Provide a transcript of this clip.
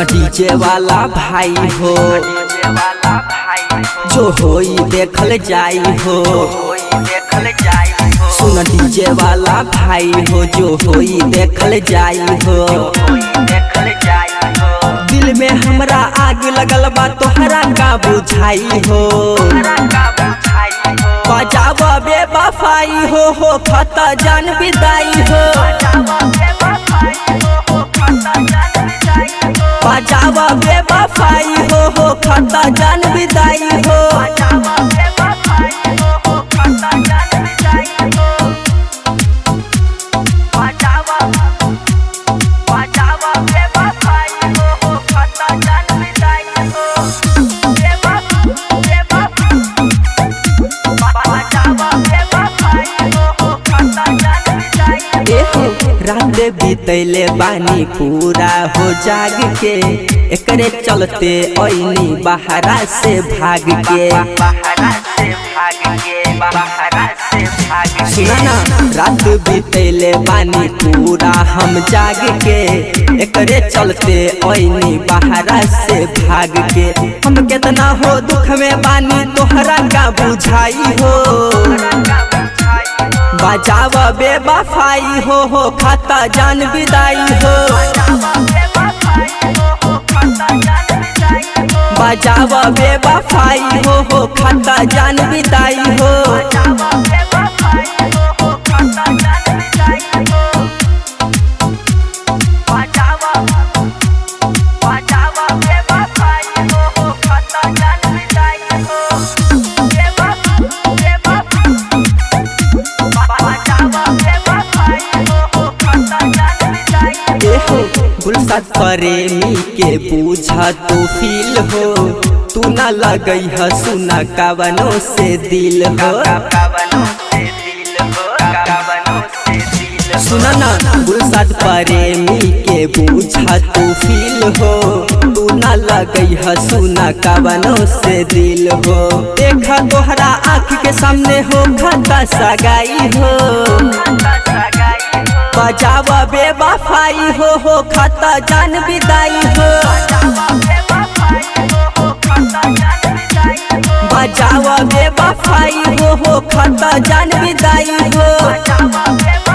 DJ वाला भाई हो जो होई देखल जाई हो। सुन डीजे वाला भाई हो जो होई देखल जाई हो। दिल में हमरा आग लगल बा तोहरा का बुझाई हो। बजाव बेवफाई हो खता जान विदाई हो। बजाव बेवफाई हो खता जान विदाई हो। रात बीतैले बानी पूरा हो जाग के एकरे चलते ओइनी बहरा से भाग के। सुना ना रात बीतैले बानी पूरा हम जाग के एकरे चलते ओइनी बहरा से भाग के। हम कितना हो दुख में बानी तोहरा का बुझाई हो। बजाव बेवफाई हो खता जान विदाई हो। बजाव बेवफाई हो खता जान विदाई हो। गुलशन प्रेमी के पूछा तो फील हो। तू ना लगई है सुना कवनों से दिल हो। सुना ना गुलशन प्रेमी के पूछा तो फील हो। तू ना लगई है सुना कवनों से दिल हो। देखा तोहरा आँख के सामने हो खता सगाई हो। बजाव बेवफाई हो खता जान विदाई हो। बजाव बेवफाई हो खता जान विदाई हो।